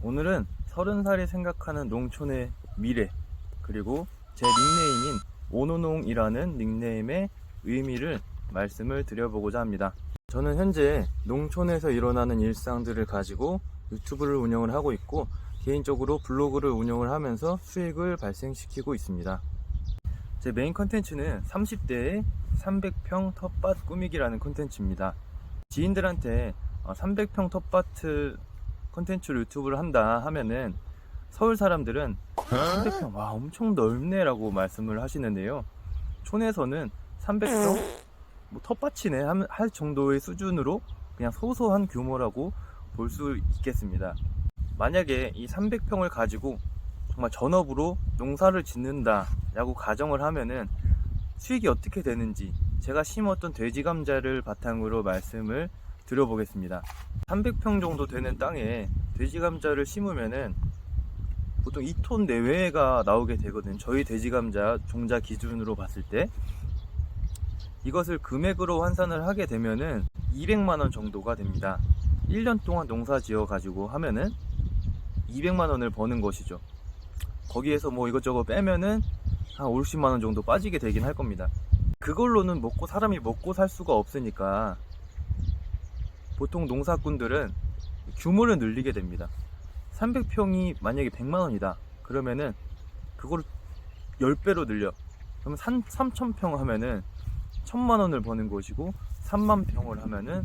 오늘은 30살이 생각하는 농촌의 미래, 그리고 제 닉네임인 오노농이라는 닉네임의 의미를 말씀을 드려보고자 합니다. 저는 현재 농촌에서 일어나는 일상들을 가지고 유튜브를 운영을 하고 있고, 개인적으로 블로그를 운영을 하면서 수익을 발생시키고 있습니다. 제 메인 컨텐츠는 30대의 300평 텃밭 꾸미기라는 컨텐츠입니다. 지인들한테 300평 텃밭 컨텐츠로 유튜브를 한다 하면은 서울 사람들은 300평 와 엄청 넓네 라고 말씀을 하시는데요, 촌에서는 300평 뭐 텃밭이네 할 정도의 수준으로 그냥 소소한 규모라고 볼 수 있겠습니다. 만약에 이 300평을 가지고 정말 전업으로 농사를 짓는다 라고 가정을 하면은 수익이 어떻게 되는지 제가 심었던 돼지 감자를 바탕으로 말씀을 드려보겠습니다. 300평 정도 되는 땅에 돼지 감자를 심으면은 보통 2톤 내외가 나오게 되거든요. 저희 돼지 감자 종자 기준으로 봤을 때 이것을 금액으로 환산을 하게 되면은 200만원 정도가 됩니다. 1년 동안 농사 지어 가지고 하면은 200만원을 버는 것이죠. 거기에서 뭐 이것저것 빼면은 한 50만원 정도 빠지게 되긴 할 겁니다. 그걸로는 사람이 먹고 살 수가 없으니까 보통 농사꾼들은 규모를 늘리게 됩니다. 300평이 만약에 100만원이다 그러면은 그거를 10배로 늘려. 그러면 3000평 하면은 1000만원을 버는 것이고, 3만평을 하면은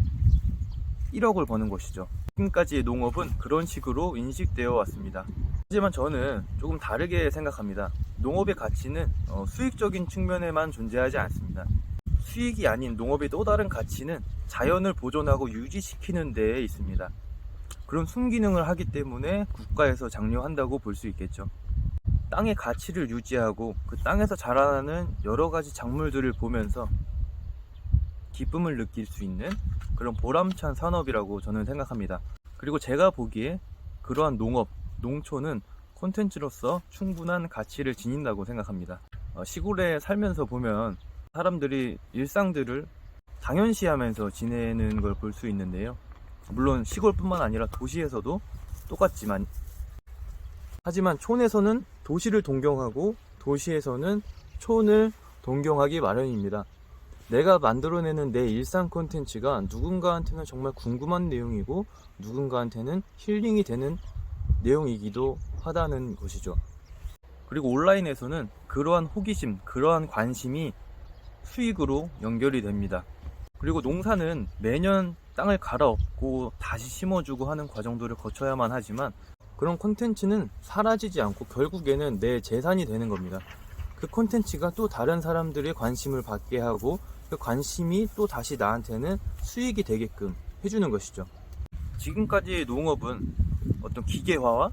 1억을 버는 것이죠. 지금까지의 농업은 그런 식으로 인식되어 왔습니다. 하지만 저는 조금 다르게 생각합니다. 농업의 가치는 수익적인 측면에만 존재하지 않습니다. 수익이 아닌 농업의 또 다른 가치는 자연을 보존하고 유지시키는 데에 있습니다. 그런 순기능을 하기 때문에 국가에서 장려한다고 볼 수 있겠죠. 땅의 가치를 유지하고 그 땅에서 자라나는 여러 가지 작물들을 보면서 기쁨을 느낄 수 있는 그런 보람찬 산업이라고 저는 생각합니다. 그리고 제가 보기에 그러한 농촌은 콘텐츠로서 충분한 가치를 지닌다고 생각합니다. 시골에 살면서 보면 사람들이 일상들을 당연시하면서 지내는 걸 볼 수 있는데요. 물론 시골뿐만 아니라 도시에서도 똑같지만, 하지만 촌에서는 도시를 동경하고 도시에서는 촌을 동경하기 마련입니다. 내가 만들어내는 내 일상 콘텐츠가 누군가한테는 정말 궁금한 내용이고 누군가한테는 힐링이 되는 내용이기도 하다는 것이죠. 그리고 온라인에서는 그러한 호기심, 그러한 관심이 수익으로 연결이 됩니다. 그리고 농사는 매년 땅을 갈아엎고 다시 심어주고 하는 과정들을 거쳐야만 하지만, 그런 콘텐츠는 사라지지 않고 결국에는 내 재산이 되는 겁니다. 그 콘텐츠가 또 다른 사람들의 관심을 받게 하고 그 관심이 또 다시 나한테는 수익이 되게끔 해주는 것이죠. 지금까지의 농업은 어떤 기계화와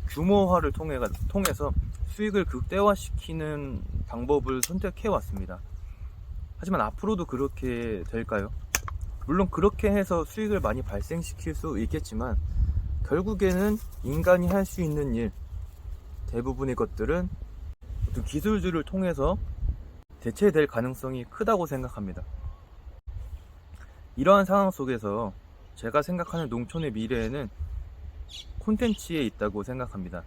규모화를 통해서 수익을 극대화시키는 방법을 선택해 왔습니다. 하지만 앞으로도 그렇게 될까요? 물론 그렇게 해서 수익을 많이 발생시킬 수 있겠지만, 결국에는 인간이 할 수 있는 일, 대부분의 것들은 어떤 기술들을 통해서 대체될 가능성이 크다고 생각합니다. 이러한 상황 속에서 제가 생각하는 농촌의 미래에는 콘텐츠에 있다고 생각합니다.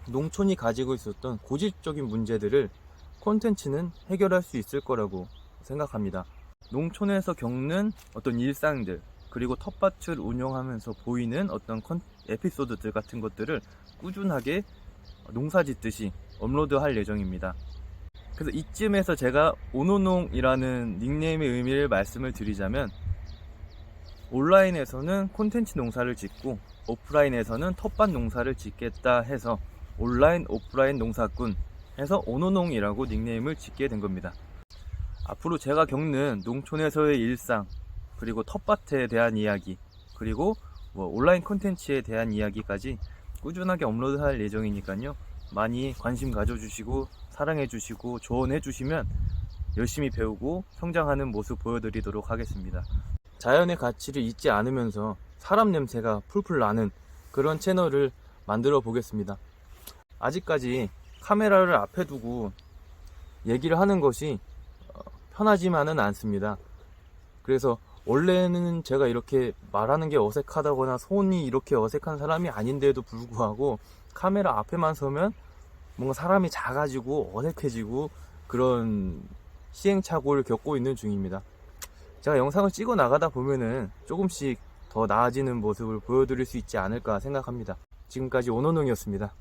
농촌이 가지고 있었던 고질적인 문제들을 콘텐츠는 해결할 수 있을 거라고 생각합니다. 농촌에서 겪는 어떤 일상들, 그리고 텃밭을 운영하면서 보이는 어떤 에피소드들 같은 것들을 꾸준하게 농사 짓듯이 업로드할 예정입니다. 그래서 이쯤에서 제가 오노농이라는 닉네임의 의미를 말씀을 드리자면, 온라인에서는 콘텐츠 농사를 짓고 오프라인에서는 텃밭 농사를 짓겠다 해서 온라인 오프라인 농사꾼 해서 오노농이라고 닉네임을 짓게 된 겁니다. 앞으로 제가 겪는 농촌에서의 일상, 그리고 텃밭에 대한 이야기, 그리고 온라인 콘텐츠에 대한 이야기까지 꾸준하게 업로드할 예정이니까요. 많이 관심 가져주시고 사랑해주시고 조언해주시면 열심히 배우고 성장하는 모습 보여드리도록 하겠습니다. 자연의 가치를 잊지 않으면서 사람 냄새가 풀풀 나는 그런 채널을 만들어 보겠습니다. 아직까지 카메라를 앞에 두고 얘기를 하는 것이 편하지만은 않습니다. 그래서 원래는 제가 이렇게 말하는 게 어색하다거나 손이 이렇게 어색한 사람이 아닌데도 불구하고 카메라 앞에만 서면 뭔가 사람이 작아지고 어색해지고 그런 시행착오를 겪고 있는 중입니다. 제가 영상을 찍어 나가다 보면은 조금씩 더 나아지는 모습을 보여드릴 수 있지 않을까 생각합니다. 지금까지 오노농이었습니다.